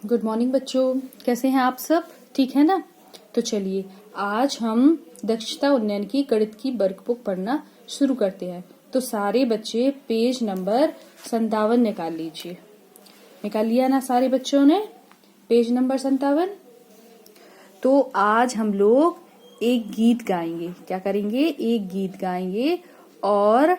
Good morning बच्चों, कैसे हैं आप सब? ठीक है ना? तो चलिए आज हम दक्षता उन्नयन की गणित की वर्कबुक पढ़ना शुरू करते हैं। तो सारे बच्चे पेज नंबर 57 निकाल लीजिए। निकाल लिया ना सारे बच्चों ने पेज नंबर 57? तो आज हम लोग एक गीत गाएंगे। क्या करेंगे? एक गीत गाएंगे और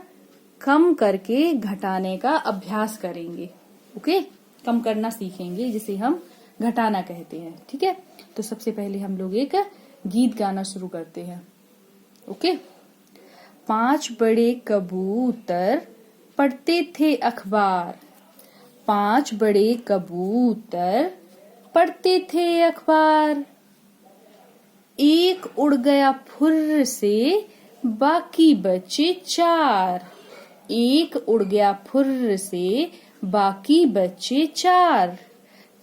कम करके घटाने का अभ्यास करेंगे। ओके, कम करना सीखेंगे जिसे हम घटाना कहते हैं। ठीक है, तो सबसे पहले हम लोग एक गीत गाना शुरू करते हैं। ओके। 5 बड़े कबूतर पढ़ते थे अखबार, 5 बड़े कबूतर पढ़ते थे अखबार। एक उड़ गया फुर्र से, बाकी बचे 4। एक उड़ गया फुर्र से, बाकी बचे 4।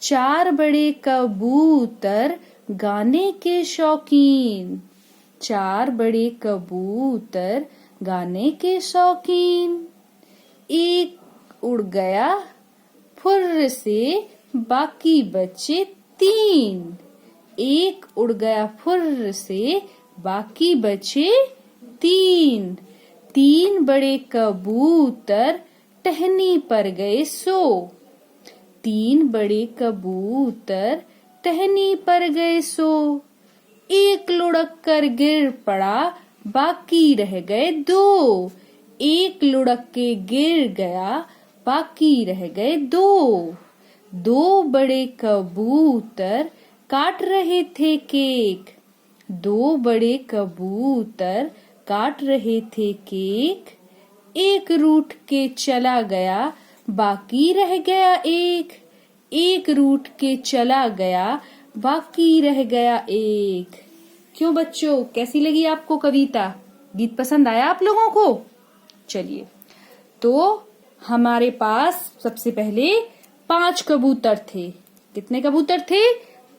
4 बड़े कबूतर गाने के शौकीन, 4 बड़े कबूतर गाने के शौकीन। एक उड़ गया फुर्र से, बाकी बचे 3। एक उड़ गया फुर्र से, बाकी बचे 3। 3 बड़े कबूतर टहनी पर गए सो, 3 बड़े कबूतर टहनी पर गए सो। एक लुढ़क कर गिर पड़ा, बाकी रह गए 2। एक लुढ़क के गिर गया, बाकी रह गए 2। 2 बड़े कबूतर काट रहे थे केक, 2 बड़े कबूतर काट रहे थे केक। एक रूठ के चला गया, बाकी रह गया एक। एक रूठ के चला गया, बाकी रह गया एक। क्यों बच्चों, कैसी लगी आपको कविता? गीत पसंद आया आप लोगों को? चलिए, तो हमारे पास सबसे पहले 5 कबूतर थे। कितने कबूतर थे?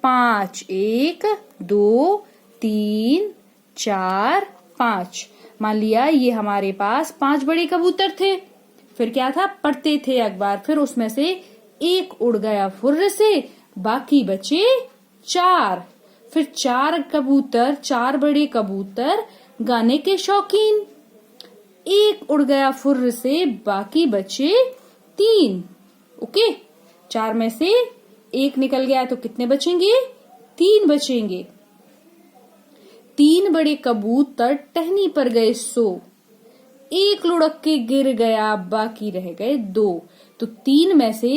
5। 1 2 3 4 5। मान लिया ये हमारे पास 5 बड़े कबूतर थे। फिर क्या था? पढ़ते थे अखबार। फिर उसमें से एक उड़ गया फुर्र से, बाकी बचे 4। फिर 4 कबूतर, 4 बड़े कबूतर गाने के शौकीन। एक उड़ गया फुर्र से, बाकी बचे 3। ओके, 4 में से एक निकल गया तो कितने बचेंगे? 3 बचेंगे। 3 बड़े कबूतर टहनी पर गए सो, एक लुढ़क के गिर गया, बाकी रह गए 2। तो 3 में से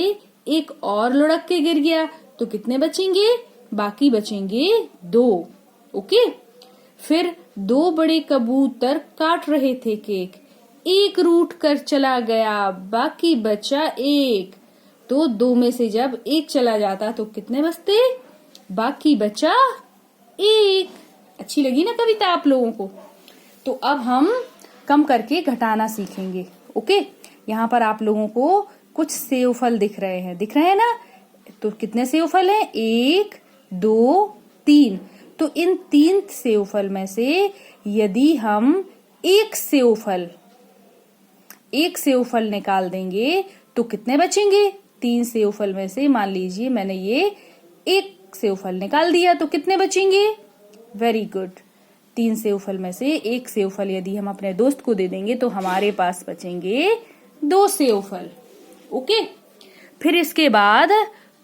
एक और लुढ़क के गिर गया तो कितने बचेंगे? बाकी बचेंगे 2। ओके। फिर 2 बड़े कबूतर काट रहे थे केक, एक रूठ कर चला गया, बाकी बचा 1। तो 2 में से जब एक चला जाता तो कितने बचते? बाकी बचा 1। अच्छी लगी ना कविता आप लोगों को? तो अब हम कम करके घटाना सीखेंगे। ओके, यहाँ पर आप लोगों को कुछ सेवफल दिख रहे हैं। दिख रहे हैं ना? तो कितने सेवफल हैं? 1 2 3। तो इन 3 सेवफल में से यदि हम एक सेवफल निकाल देंगे तो कितने बचेंगे? 3 सेवफल में से मान लीजिए मैंने ये एक सेवफल निकाल दिया तो कितने बचेंगे? Very good. 3 सेवफल में से एक सेवफल यदि हम अपने दोस्त को दे देंगे तो हमारे पास बचेंगे 2 सेवफल। ओके। फिर इसके बाद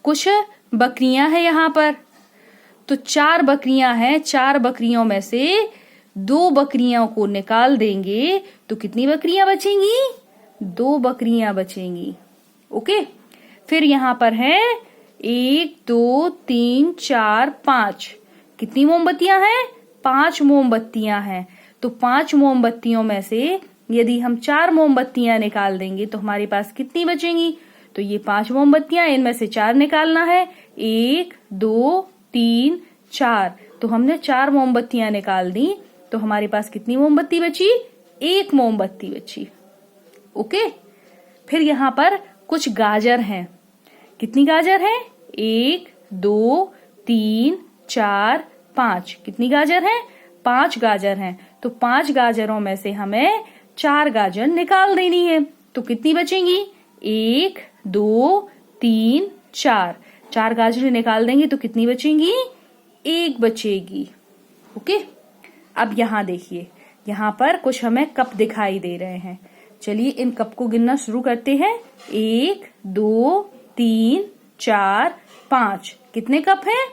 कुछ बकरियां हैं यहाँ पर। तो 4 बकरियां हैं। 4 बकरियों में से 2 बकरियों को निकाल देंगे तो कितनी बकरियां बचेंगी? 2 बकरियां बचेंगी। ओके। फिर यहाँ पर है 1 2 3 4 5। कितनी मोमबत्तियां हैं? 5 मोमबत्तियां हैं। तो 5 मोमबत्तियों में से यदि हम 4 मोमबत्तियां निकाल देंगे तो हमारे पास कितनी बचेंगी? तो ये 5 मोमबत्तियां, इनमें से 4 निकालना है। 1 2 3 4। तो हमने 4 मोमबत्तियां निकाल दी तो हमारे पास कितनी मोमबत्ती बची? 1 मोमबत्ती बची। ओके। फिर यहाँ पर कुछ गाजर हैं। कितनी गाजर हैं? 1 2 3 4 5। कितनी गाजर हैं? 5 गाजर हैं। तो 5 गाजरों में से हमें 4 गाजर निकाल देनी है। तो कितनी बचेंगी? 1 2 3 4। 4 गाजरें निकाल देंगे तो कितनी बचेंगी? 1 बचेगी। ओके, अब यहाँ देखिए, यहाँ पर कुछ हमें कप दिखाई दे रहे हैं। चलिए इन कप को गिनना शुरू करते हैं। 1 2 3 4 5। कितने कप हैं?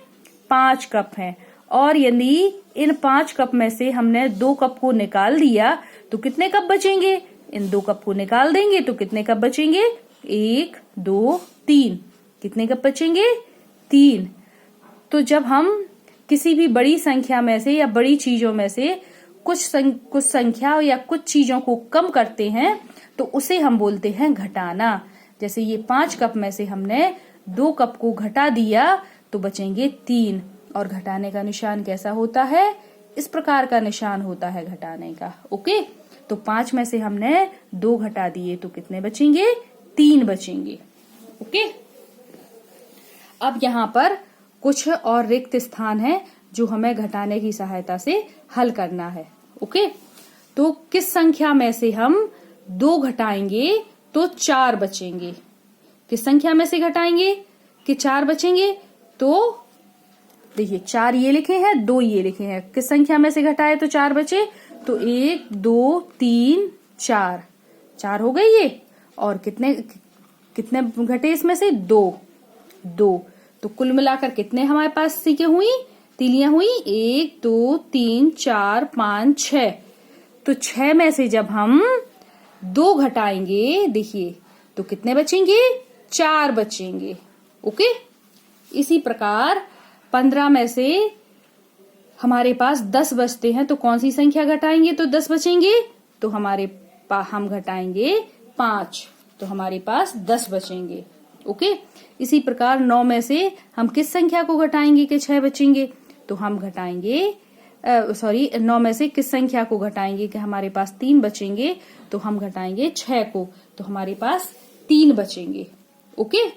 5 कप हैं। और यदि इन 5 कप में से हमने 2 कप को निकाल दिया तो कितने कप बचेंगे? इन 2 कप को निकाल देंगे तो कितने कप बचेंगे? 1 2 3। कितने कप बचेंगे? 3। तो जब हम किसी भी बड़ी संख्या में से या बड़ी चीजों में से कुछ संख्या या कुछ चीजों को कम करते हैं तो उसे हम बोलते हैं घटाना। जैसे ये 5 कप में से हमने 2 कप को घटा दिया तो बचेंगे 3। और घटाने का निशान कैसा होता है? इस प्रकार का निशान होता है घटाने का। ओके, तो 5 में से हमने 2 घटा दिए तो कितने बचेंगे? 3 बचेंगे। ओके, अब यहाँ पर कुछ और रिक्त स्थान है जो हमें घटाने की सहायता से हल करना है। ओके, तो किस संख्या में से हम 2 घटाएंगे तो 4 बचेंगे? किस संख्या में से घटाएंगे कि 4 बचेंगे? तो देखिए 4 ये लिखे हैं, 2 ये लिखे हैं। किस संख्या में से घटाए तो 4 बचे? तो 1 2 3 4। 4 हो गई ये। और कितने कितने घटे इसमें से? 2 2। तो कुल मिलाकर कितने हमारे पास सीखे हुई तीलियां हुई? 1 2 3 4 5 6। तो 6 में से जब हम 2 घटाएंगे देखिए तो कितने बचेंगे? 4 बचेंगे। ओके, इसी प्रकार 15 में से हमारे पास 10 बचते हैं तो कौन सी संख्या घटाएंगे तो 10 बचेंगे? तो हम घटाएंगे 5 तो हमारे पास 10 बचेंगे। ओके, इसी प्रकार 9 में से हम किस संख्या को घटाएंगे कि 6 बचेंगे? तो हम घटाएंगे 9 में से किस संख्या को घटाएंगे कि हमारे पास 3 बचेंगे? तो हम घटाएंगे 6 को तो हमारे पास 3 बचेंगे। ओके,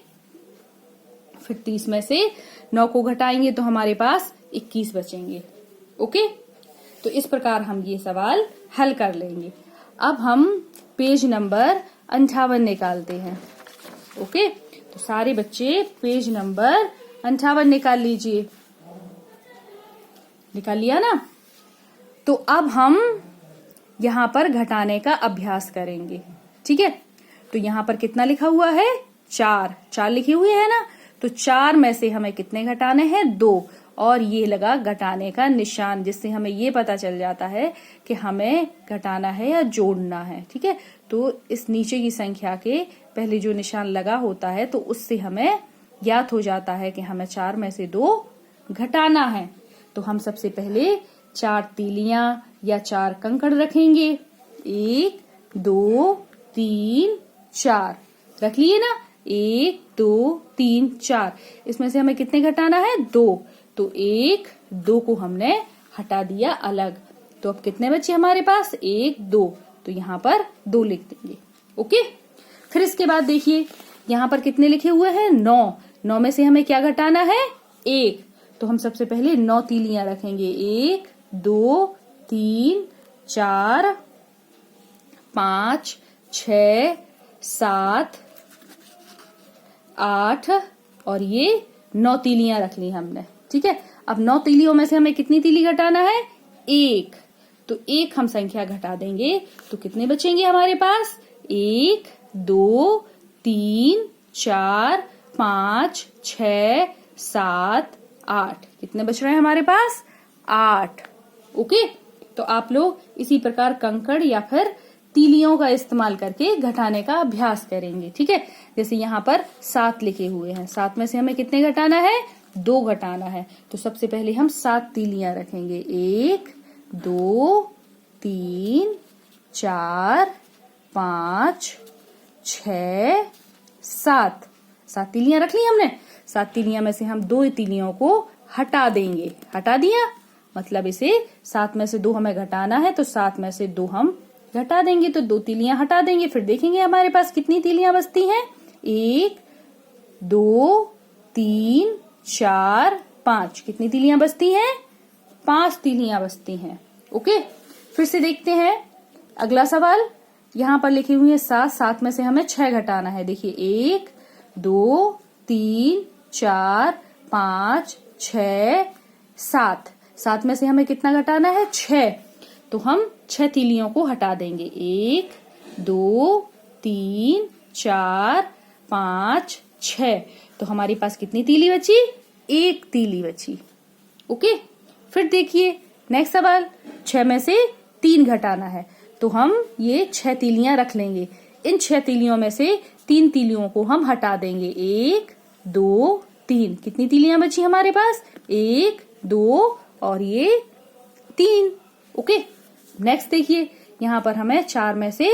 फिर 30 में से 9 को घटाएंगे तो हमारे पास 21 बचेंगे। ओके, तो इस प्रकार हम ये सवाल हल कर लेंगे। अब हम पेज नंबर 58 निकालते हैं। ओके, तो सारे बच्चे पेज नंबर 58 निकाल लीजिए। निकाल लिया ना? तो अब हम यहाँ पर घटाने का अभ्यास करेंगे। ठीक है, तो यहाँ पर कितना लिखा हुआ है? 4 लिखे हुए है ना? तो 4 में से हमें कितने घटाने हैं? 2। और ये लगा घटाने का निशान, जिससे हमें ये पता चल जाता है कि हमें घटाना है या जोड़ना है। ठीक है, तो इस नीचे की संख्या के पहले जो निशान लगा होता है तो उससे हमें ज्ञात हो जाता है कि हमें 4 में से 2 घटाना है। तो हम सबसे पहले 4 तीलियां या 4 कंकड़ रखेंगे। 1 2 3 4 रख लिए ना? 1 2 3 4। इसमें से हमें कितने घटाना है? 2। तो 1 2 को हमने हटा दिया अलग। तो अब कितने बचे हमारे पास? 1 2। तो यहाँ पर 2 लिख देंगे। ओके, फिर इसके बाद देखिए यहाँ पर कितने लिखे हुए हैं? 9। 9 में से हमें क्या घटाना है? 1। तो हम सबसे पहले 9 तीलियां रखेंगे। 1 2 3 4 5 6 7 8 और ये 9 तीलियां रख ली हमने। ठीक है, अब 9 तीलियों में से हमें कितनी तीली घटाना है? 1। तो 1 हम संख्या घटा देंगे तो कितने बचेंगे हमारे पास? 1 2 3 4 5 6 7 8। कितने बच रहे हैं हमारे पास? 8। ओके, तो आप लोग इसी प्रकार कंकड़ या फिर तीलियों का इस्तेमाल करके घटाने का अभ्यास करेंगे। ठीक है, जैसे यहाँ पर 7 लिखे हुए हैं। 7 में से हमें कितने घटाना है? 2 घटाना है। तो सबसे पहले हम 7 तीलियां रखेंगे। 1 2 3 4 5 6 7। 7 तीलियां रख ली हमने। 7 तीलियां में से हम 2 तीलियों को हटा देंगे। हटा दिया मतलब इसे 7 में से 2 हमें घटाना है तो 7 में से 2 हम घटा देंगे। तो 2 तीलियां हटा देंगे। फिर देखेंगे हमारे पास कितनी तीलियां बचती हैं? 1 2 3 4 5। कितनी तीलियां बचती हैं? 5 तीलियां बचती हैं। ओके, फिर से देखते हैं अगला सवाल। यहाँ पर लिखी हुई है 7। 7 में से हमें 6 घटाना है। देखिए 1 2 3 4, 5, 6, 7। 7 में से हमें कितना घटाना है? 6। तो हम 6 तीलियों को हटा देंगे। 1, 2, 3, 4, 5, 6। तो हमारे पास कितनी तीली बची? 1 तीली बची। ओके, फिर देखिए नेक्स्ट सवाल। 6 में से 3 घटाना है, तो हम ये 6 तीलियां रख लेंगे। इन 6 तीलियों में से 3 तीलियों को हम हटा देंगे। 1, 2, 3। कितनी तीलियां बची हमारे पास? 1, 2 और ये 3। ओके, नेक्स्ट देखिए, यहाँ पर हमें 4 में से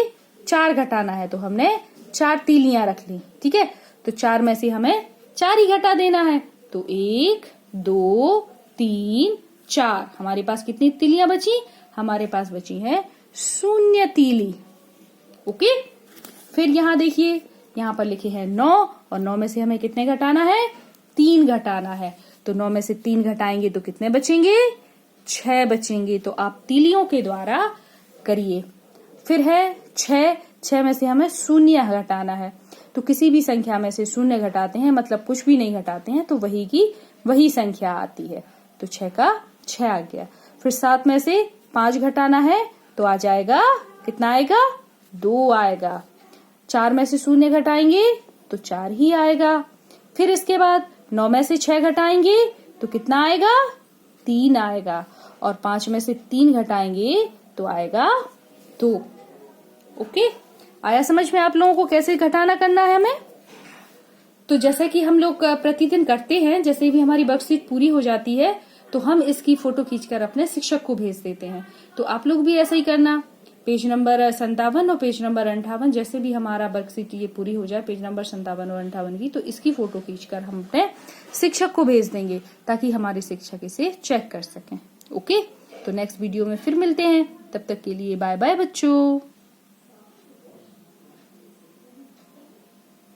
4 घटाना है, तो हमने 4 तीलियां रख ली। ठीक है, तो 4 में से हमें 4 ही घटा देना है। तो 1, 2, 3, 4। हमारे पास कितनी तीलियां बची? हमारे पास बची है 0 तीली। ओके, फिर यहाँ देखिए, यहाँ पर लिखे हैं 9 और 9 में से हमें कितने घटाना है? 3 घटाना है। तो 9 में से 3 घटाएंगे तो कितने बचेंगे? 6 बचेंगे। तो आप तीलियों के द्वारा करिए। फिर है 6। 6 में से हमें 0 घटाना है। तो किसी भी संख्या में से 0 घटाते हैं, मतलब कुछ भी नहीं घटाते हैं, तो वही की वही संख्या आती है। तो 6 का 6 आ गया। फिर 7 में से 5 घटाना है, तो आ जाएगा, कितना आएगा? 2 आएगा। 4 में से 0 घटाएंगे तो 4 ही आएगा। फिर इसके बाद 9 में से 6 घटाएंगे तो कितना आएगा? 3 आएगा। और 5 में से 3 घटाएंगे तो आएगा 2। ओके, आया समझ में आप लोगों को कैसे घटाना करना है हमें? तो जैसे कि हम लोग प्रतिदिन करते हैं, जैसे भी हमारी वर्कशीट पूरी हो जाती है तो हम इसकी फोटो खींचकर अपने शिक्षक को भेज देते हैं। तो आप लोग भी ऐसा ही करना। पेज नंबर 57 और पेज नंबर 58, जैसे भी हमारा वर्कशीट ये पूरी हो जाए, पेज नंबर 57 और 58 की, तो इसकी फोटो खींचकर हम अपने शिक्षक को भेज देंगे, ताकि हमारे शिक्षक इसे चेक कर सकें। ओके, तो नेक्स्ट वीडियो में फिर मिलते हैं। तब तक के लिए बाय बाय बच्चों।